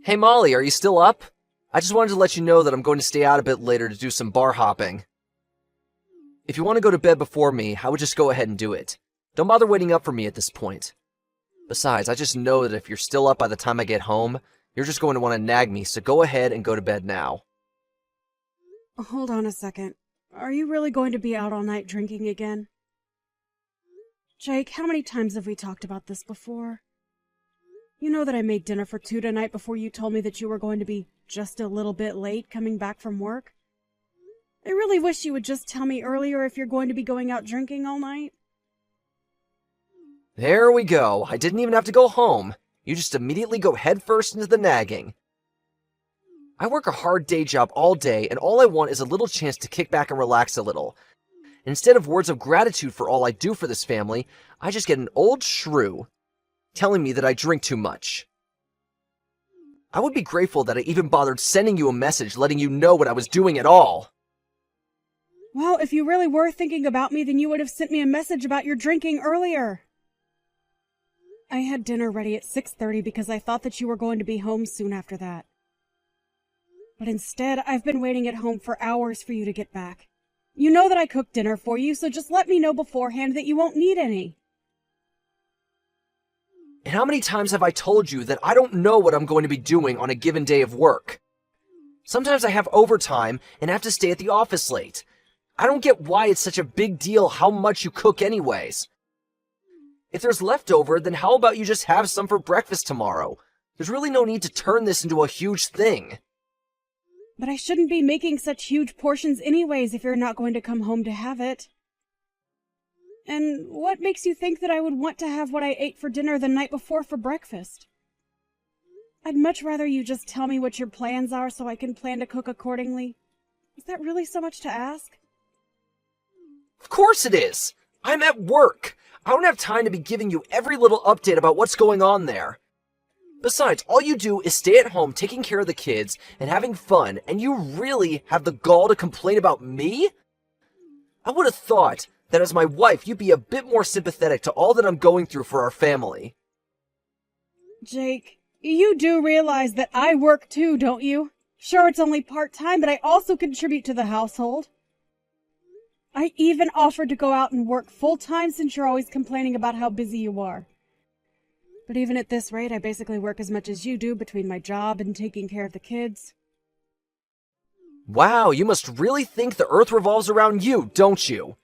Hey Molly, are you still up? I just wanted to let you know that I'm going to stay out a bit later to do some bar hopping. If you want to go to bed before me, I would just go ahead and do it. Don't bother waiting up for me at this point. Besides, I just know that if you're still up by the time I get home, you're just going to want to nag me, so go ahead and go to bed now. Hold on a second. Are you really going to be out all night drinking again? Jake, how many times have we talked about this before? You know that I made dinner for two tonight before you told me that you were going to be just a little bit late coming back from work? I really wish you would just tell me earlier if you're going to be going out drinking all night. There we go. I didn't even have to go home. You just immediately go headfirst into the nagging. I work a hard day job all day, and all I want is a little chance to kick back and relax a little. Instead of words of gratitude for all I do for this family, I just get an old shrew telling me that I drink too much. I would be grateful that I even bothered sending you a message letting you know what I was doing at all. Well, if you really were thinking about me, then you would have sent me a message about your drinking earlier. I had dinner ready at 6:30 because I thought that you were going to be home soon after that. But instead, I've been waiting at home for hours for you to get back. You know that I cooked dinner for you, so just let me know beforehand that you won't need any. And how many times have I told you that I don't know what I'm going to be doing on a given day of work? Sometimes I have overtime and have to stay at the office late. I don't get why it's such a big deal how much you cook anyways. If there's leftover, then how about you just have some for breakfast tomorrow? There's really no need to turn this into a huge thing. But I shouldn't be making such huge portions anyways if you're not going to come home to have it. And what makes you think that I would want to have what I ate for dinner the night before for breakfast? I'd much rather you just tell me what your plans are so I can plan to cook accordingly. Is that really so much to ask? Of course it is! I'm at work! I don't have time to be giving you every little update about what's going on there. Besides, all you do is stay at home taking care of the kids and having fun, and you really have the gall to complain about me? I would have thought that as my wife, you'd be a bit more sympathetic to all that I'm going through for our family. Jake, you do realize that I work too, don't you? Sure, it's only part-time, but I also contribute to the household. I even offered to go out and work full-time since you're always complaining about how busy you are. But even at this rate, I basically work as much as you do between my job and taking care of the kids. Wow, you must really think the earth revolves around you, don't you?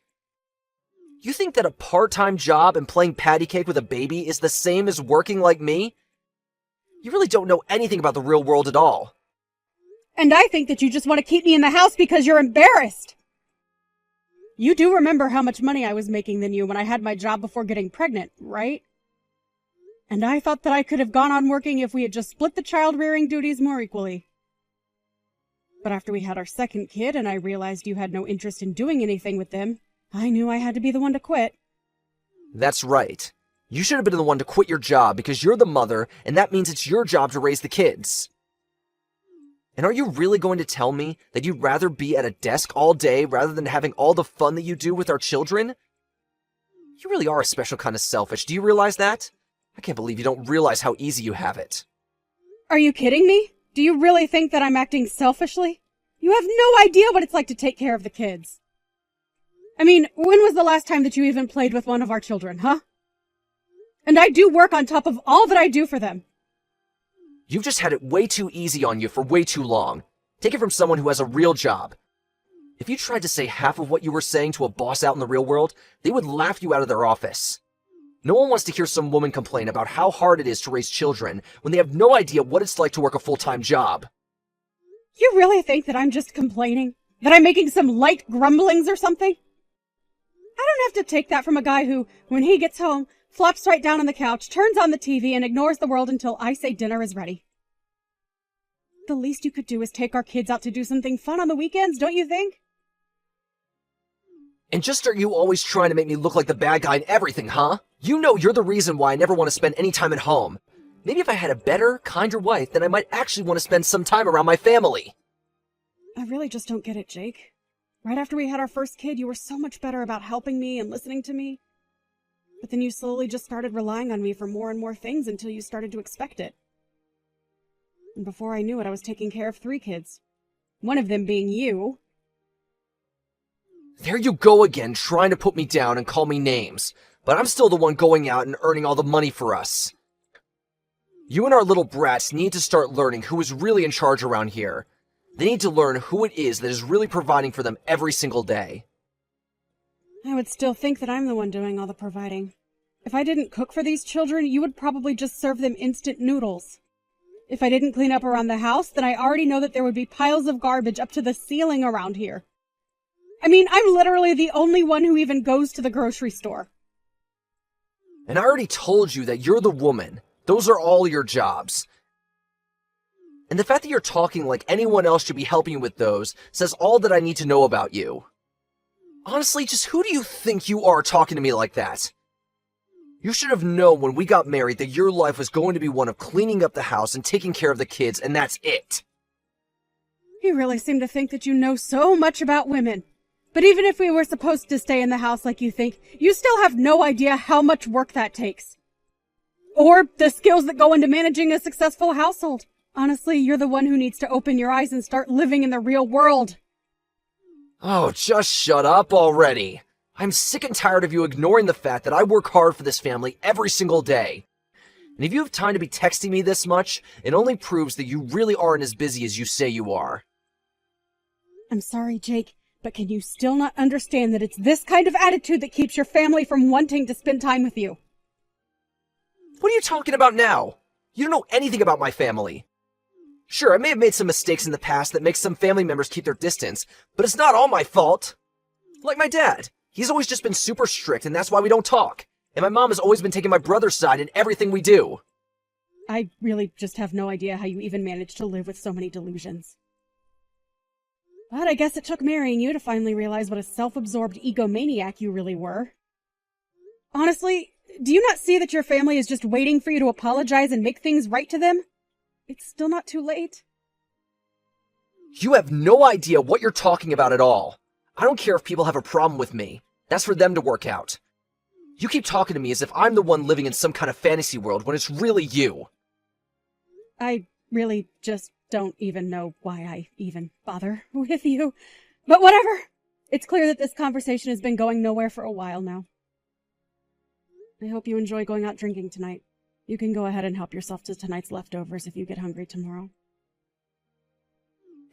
You think that a part-time job and playing patty cake with a baby is the same as working like me? You really don't know anything about the real world at all. And I think that you just want to keep me in the house because you're embarrassed. You do remember how much money I was making than you when I had my job before getting pregnant, right? And I thought that I could have gone on working if we had just split the child-rearing duties more equally. But after we had our second kid and I realized you had no interest in doing anything with them, I knew I had to be the one to quit. That's right. You should have been the one to quit your job because you're the mother, and that means it's your job to raise the kids. And are you really going to tell me that you'd rather be at a desk all day rather than having all the fun that you do with our children? You really are a special kind of selfish. Do you realize that? I can't believe you don't realize how easy you have it. Are you kidding me? Do you really think that I'm acting selfishly? You have no idea what it's like to take care of the kids. I mean, when was the last time that you even played with one of our children, huh? And I do work on top of all that I do for them. You've just had it way too easy on you for way too long. Take it from someone who has a real job. If you tried to say half of what you were saying to a boss out in the real world, they would laugh you out of their office. No one wants to hear some woman complain about how hard it is to raise children when they have no idea what it's like to work a full-time job. You really think that I'm just complaining? That I'm making some light grumblings or something? I don't have to take that from a guy who, when he gets home, flops right down on the couch, turns on the TV, and ignores the world until I say dinner is ready. The least you could do is take our kids out to do something fun on the weekends, don't you think? And just are you always trying to make me look like the bad guy in everything, huh? You know you're the reason why I never want to spend any time at home. Maybe if I had a better, kinder wife, then I might actually want to spend some time around my family. I really just don't get it, Jake. Right after we had our first kid, you were so much better about helping me and listening to me. But then you slowly just started relying on me for more and more things until you started to expect it. And before I knew it, I was taking care of 3 kids. One of them being you. There you go again, trying to put me down and call me names. But I'm still the one going out and earning all the money for us. You and our little brats need to start learning who is really in charge around here. They need to learn who it is that is really providing for them every single day. I would still think that I'm the one doing all the providing. If I didn't cook for these children, you would probably just serve them instant noodles. If I didn't clean up around the house, then I already know that there would be piles of garbage up to the ceiling around here. I mean, I'm literally the only one who even goes to the grocery store. And I already told you that you're the woman. Those are all your jobs. And the fact that you're talking like anyone else should be helping you with those says all that I need to know about you. Honestly, just who do you think you are talking to me like that? You should have known when we got married that your life was going to be one of cleaning up the house and taking care of the kids, and that's it. You really seem to think that you know so much about women. But even if we were supposed to stay in the house like you think, you still have no idea how much work that takes. Or the skills that go into managing a successful household. Honestly, you're the one who needs to open your eyes and start living in the real world. Oh, just shut up already. I'm sick and tired of you ignoring the fact that I work hard for this family every single day. And if you have time to be texting me this much, it only proves that you really aren't as busy as you say you are. I'm sorry, Jake, but can you still not understand that it's this kind of attitude that keeps your family from wanting to spend time with you? What are you talking about now? You don't know anything about my family. Sure, I may have made some mistakes in the past that make some family members keep their distance, but it's not all my fault. Like my dad. He's always just been super strict, and that's why we don't talk. And my mom has always been taking my brother's side in everything we do. I really just have no idea how you even managed to live with so many delusions. But I guess it took marrying you to finally realize what a self-absorbed egomaniac you really were. Honestly, do you not see that your family is just waiting for you to apologize and make things right to them? It's still not too late. You have no idea what you're talking about at all. I don't care if people have a problem with me. That's for them to work out. You keep talking to me as if I'm the one living in some kind of fantasy world when it's really you. I really just don't even know why I even bother with you. But whatever. It's clear that this conversation has been going nowhere for a while now. I hope you enjoy going out drinking tonight. You can go ahead and help yourself to tonight's leftovers if you get hungry tomorrow.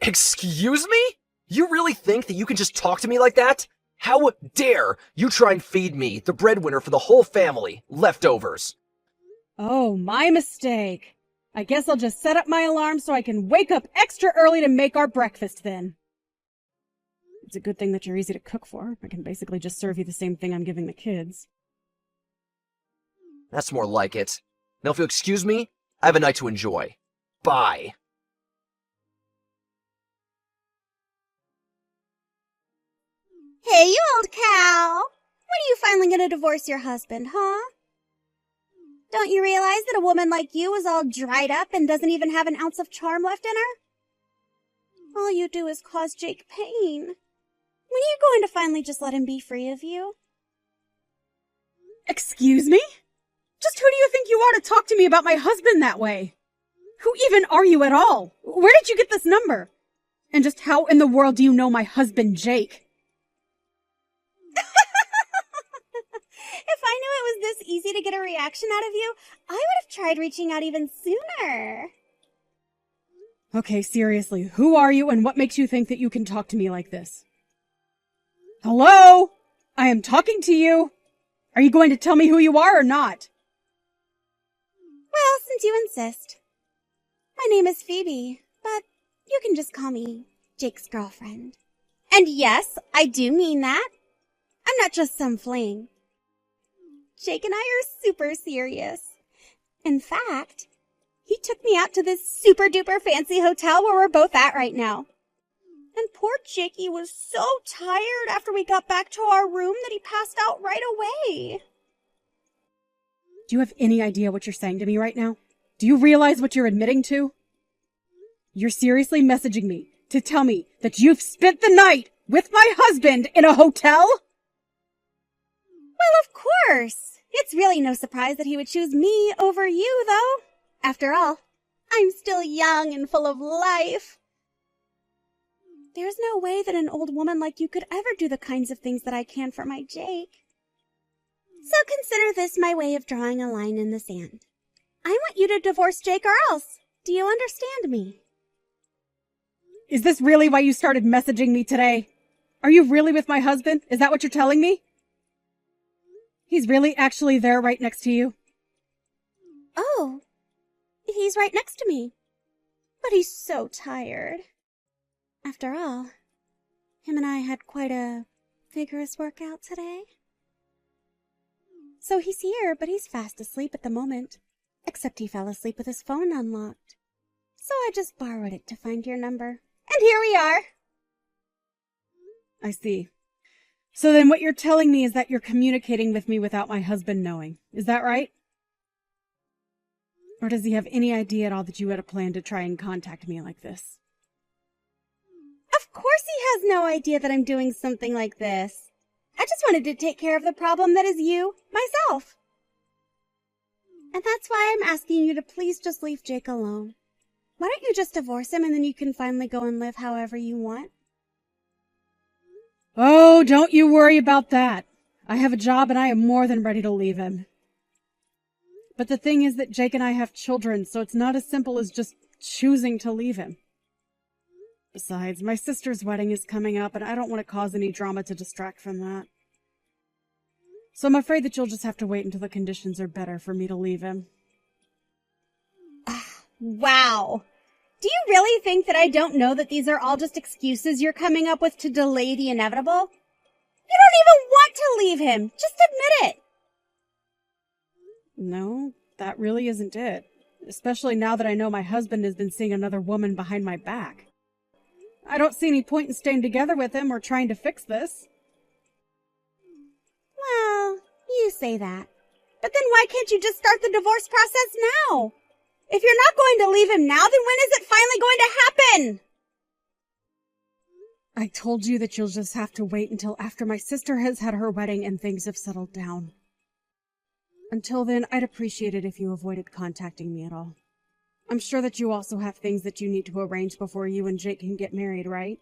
Excuse me? You really think that you can just talk to me like that? How dare you try and feed me, the breadwinner for the whole family, leftovers? Oh, my mistake. I guess I'll just set up my alarm so I can wake up extra early to make our breakfast then. It's a good thing that you're easy to cook for. I can basically just serve you the same thing I'm giving the kids. That's more like it. Now if you'll excuse me, I have a night to enjoy. Bye. Hey, you old cow! When are you finally gonna divorce your husband, huh? Don't you realize that a woman like you is all dried up and doesn't even have an ounce of charm left in her? All you do is cause Jake pain. When are you going to finally just let him be free of you? Excuse me? Just who do you think you are to talk to me about my husband that way? Who even are you at all? Where did you get this number? And just how in the world do you know my husband, Jake? If I knew it was this easy to get a reaction out of you, I would have tried reaching out even sooner. Okay, seriously, who are you and what makes you think that you can talk to me like this? Hello? I am talking to you. Are you going to tell me who you are or not? Well, since you insist. My name is Phoebe, but you can just call me Jake's girlfriend. And yes, I do mean that. I'm not just some fling. Jake and I are super serious. In fact, he took me out to this super duper fancy hotel where we're both at right now. And poor Jakey was so tired after we got back to our room that he passed out right away. Do you have any idea what you're saying to me right now? Do you realize what you're admitting to? You're seriously messaging me to tell me that you've spent the night with my husband in a hotel? Well, of course. It's really no surprise that he would choose me over you, though. After all, I'm still young and full of life. There's no way that an old woman like you could ever do the kinds of things that I can for my Jake. So consider this my way of drawing a line in the sand. I want you to divorce Jake or else. Do you understand me? Is this really why you started messaging me today? Are you really with my husband? Is that what you're telling me? He's really actually there right next to you? Oh, he's right next to me. But he's so tired. After all, him and I had quite a vigorous workout today. So he's here, but he's fast asleep at the moment. Except he fell asleep with his phone unlocked. So I just borrowed it to find your number. And here we are. I see. So then what you're telling me is that you're communicating with me without my husband knowing. Is that right? Or does he have any idea at all that you had a plan to try and contact me like this? Of course he has no idea that I'm doing something like this. I just wanted to take care of the problem that is you, myself. And that's why I'm asking you to please just leave Jake alone. Why don't you just divorce him and then you can finally go and live however you want? Oh, don't you worry about that. I have a job and I am more than ready to leave him. But the thing is that Jake and I have children, so it's not as simple as just choosing to leave him. Besides, my sister's wedding is coming up and I don't want to cause any drama to distract from that. So I'm afraid that you'll just have to wait until the conditions are better for me to leave him. Wow. Do you really think that I don't know that these are all just excuses you're coming up with to delay the inevitable? You don't even want to leave him. Just admit it. No, that really isn't it. Especially now that I know my husband has been seeing another woman behind my back. I don't see any point in staying together with him or trying to fix this. Well, you say that. But then why can't you just start the divorce process now? If you're not going to leave him now, then when is it finally going to happen? I told you that you'll just have to wait until after my sister has had her wedding and things have settled down. Until then, I'd appreciate it if you avoided contacting me at all. I'm sure that you also have things that you need to arrange before you and Jake can get married, right?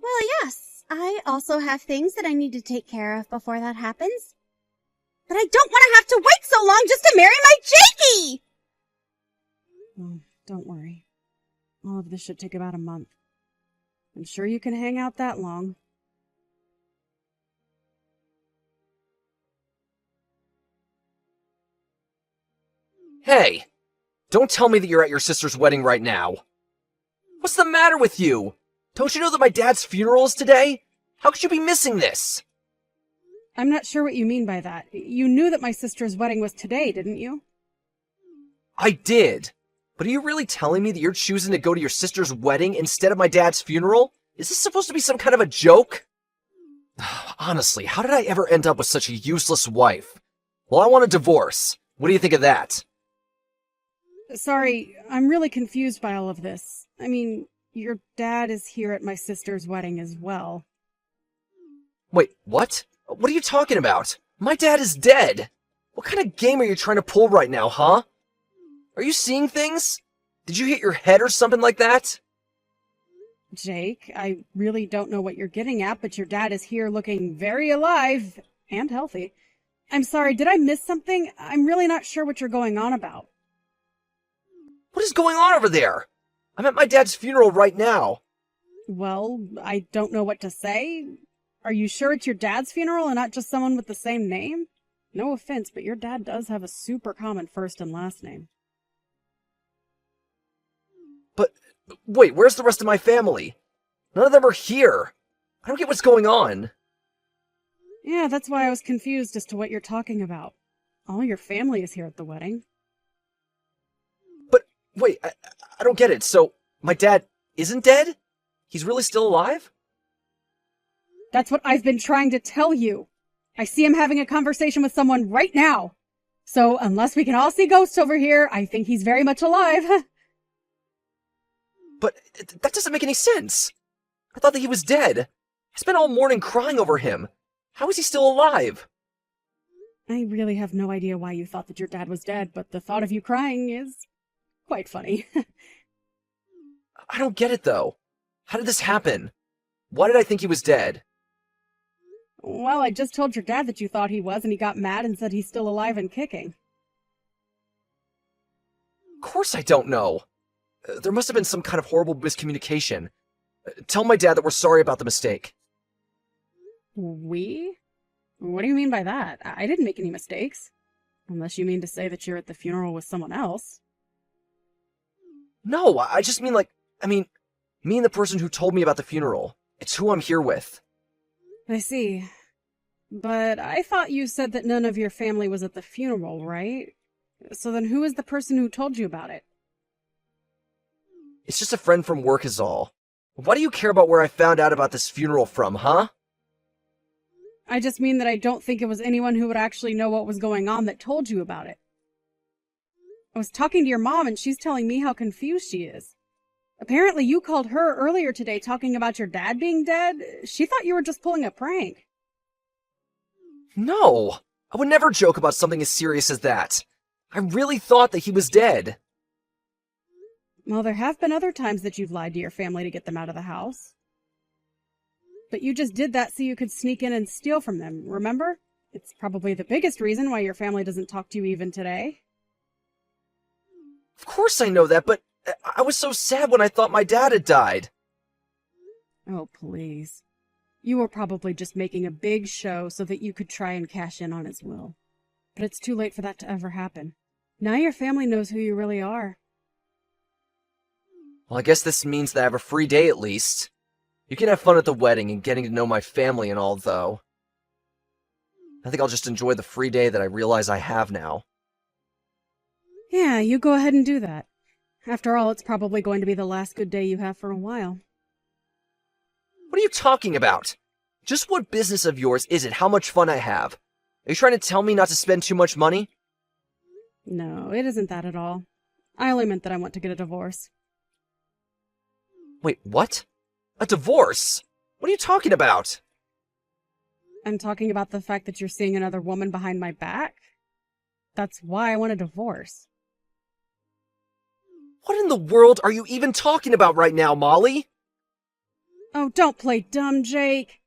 Well, yes. I also have things that I need to take care of before that happens. But I don't want to have to wait so long just to marry my Jakey! Oh, don't worry. All of this should take about a month. I'm sure you can hang out that long. Hey! Don't tell me that you're at your sister's wedding right now. What's the matter with you? Don't you know that my dad's funeral is today? How could you be missing this? I'm not sure what you mean by that. You knew that my sister's wedding was today, didn't you? I did. But are you really telling me that you're choosing to go to your sister's wedding instead of my dad's funeral? Is this supposed to be some kind of a joke? Honestly, how did I ever end up with such a useless wife? Well, I want a divorce. What do you think of that? Sorry, I'm really confused by all of this. I mean, your dad is here at my sister's wedding as well. Wait, what? What are you talking about? My dad is dead! What kind of game are you trying to pull right now, huh? Are you seeing things? Did you hit your head or something like that? Jake, I really don't know what you're getting at, but your dad is here looking very alive and healthy. I'm sorry, did I miss something? I'm really not sure what you're going on about. What is going on over there? I'm at my dad's funeral right now. Well, I don't know what to say. Are you sure it's your dad's funeral and not just someone with the same name? No offense, but your dad does have a super common first and last name. But, wait, where's the rest of my family? None of them are here. I don't get what's going on. Yeah, that's why I was confused as to what you're talking about. All your family is here at the wedding. But, wait, I don't get it. So, my dad isn't dead? He's really still alive? That's what I've been trying to tell you. I see him having a conversation with someone right now. So, unless we can all see ghosts over here, I think he's very much alive. But that doesn't make any sense. I thought that he was dead. I spent all morning crying over him. How is he still alive? I really have no idea why you thought that your dad was dead, but the thought of you crying is Quite funny. I don't get it, though. How did this happen? Why did I think he was dead? Well, I just told your dad that you thought he was, and he got mad and said he's still alive and kicking. Of course I don't know. There must have been some kind of horrible miscommunication. Tell my dad that we're sorry about the mistake. We? What do you mean by that? I didn't make any mistakes. Unless you mean to say that you're at the funeral with someone else. No, I just mean me and the person who told me about the funeral. It's who I'm here with. I see. But I thought you said that none of your family was at the funeral, right? So then who is the person who told you about it? It's just a friend from work is all. Why do you care about where I found out about this funeral from, huh? I just mean that I don't think it was anyone who would actually know what was going on that told you about it. I was talking to your mom and she's telling me how confused she is. Apparently you called her earlier today talking about your dad being dead. She thought you were just pulling a prank. No! I would never joke about something as serious as that. I really thought that he was dead. Well, there have been other times that you've lied to your family to get them out of the house. But you just did that so you could sneak in and steal from them, remember? It's probably the biggest reason why your family doesn't talk to you even today. Of course I know that, but I was so sad when I thought my dad had died. Oh, please. You were probably just making a big show so that you could try and cash in on his will. But it's too late for that to ever happen. Now your family knows who you really are. Well, I guess this means that I have a free day at least. You can have fun at the wedding and getting to know my family and all, though. I think I'll just enjoy the free day that I realize I have now. Yeah, you go ahead and do that. After all, it's probably going to be the last good day you have for a while. What are you talking about? Just what business of yours is it how much fun I have? Are you trying to tell me not to spend too much money? No, it isn't that at all. I only meant that I want to get a divorce. Wait, what? A divorce? What are you talking about? I'm talking about the fact that you're seeing another woman behind my back. That's why I want a divorce. What in the world are you even talking about right now, Molly? Oh, don't play dumb, Jake.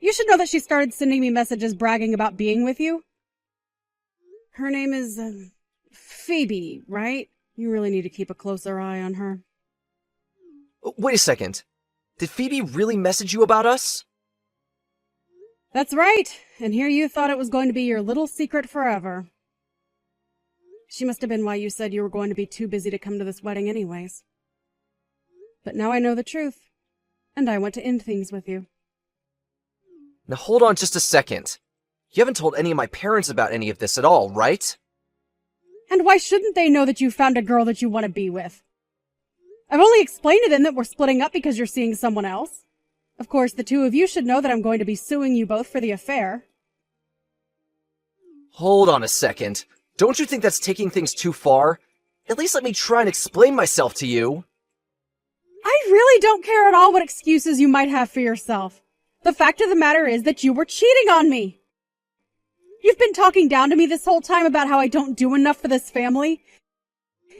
You should know that she started sending me messages bragging about being with you. Her name is, Phoebe, right? You really need to keep a closer eye on her. Wait a second. Did Phoebe really message you about us? That's right. And here you thought it was going to be your little secret forever. She must have been why you said you were going to be too busy to come to this wedding anyways. But now I know the truth. And I want to end things with you. Now hold on just a second. You haven't told any of my parents about any of this at all, right? And why shouldn't they know that you found a girl that you want to be with? I've only explained to them that we're splitting up because you're seeing someone else. Of course, the two of you should know that I'm going to be suing you both for the affair. Hold on a second. Don't you think that's taking things too far? At least let me try and explain myself to you. I really don't care at all what excuses you might have for yourself. The fact of the matter is that you were cheating on me. You've been talking down to me this whole time about how I don't do enough for this family.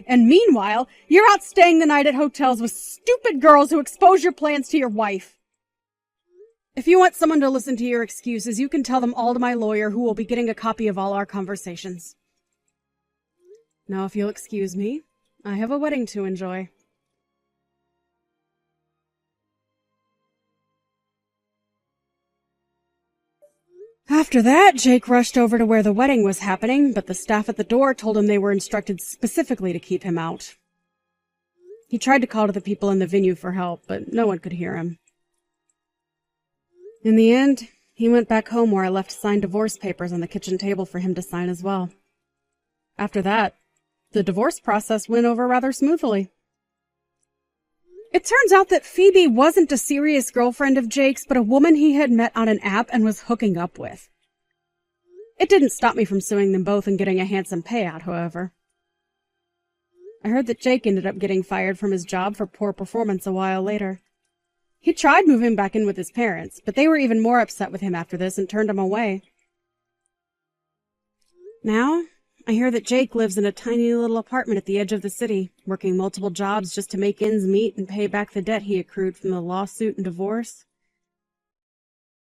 And meanwhile, you're out staying the night at hotels with stupid girls who expose your plans to your wife. If you want someone to listen to your excuses, you can tell them all to my lawyer, who will be getting a copy of all our conversations. Now, if you'll excuse me, I have a wedding to enjoy. After that, Jake rushed over to where the wedding was happening, but the staff at the door told him they were instructed specifically to keep him out. He tried to call to the people in the venue for help, but no one could hear him. In the end, he went back home where I left signed divorce papers on the kitchen table for him to sign as well. After that, the divorce process went over rather smoothly. It turns out that Phoebe wasn't a serious girlfriend of Jake's, but a woman he had met on an app and was hooking up with. It didn't stop me from suing them both and getting a handsome payout, however. I heard that Jake ended up getting fired from his job for poor performance a while later. He tried moving back in with his parents, but they were even more upset with him after this and turned him away. Now, I hear that Jake lives in a tiny little apartment at the edge of the city, working multiple jobs just to make ends meet and pay back the debt he accrued from the lawsuit and divorce.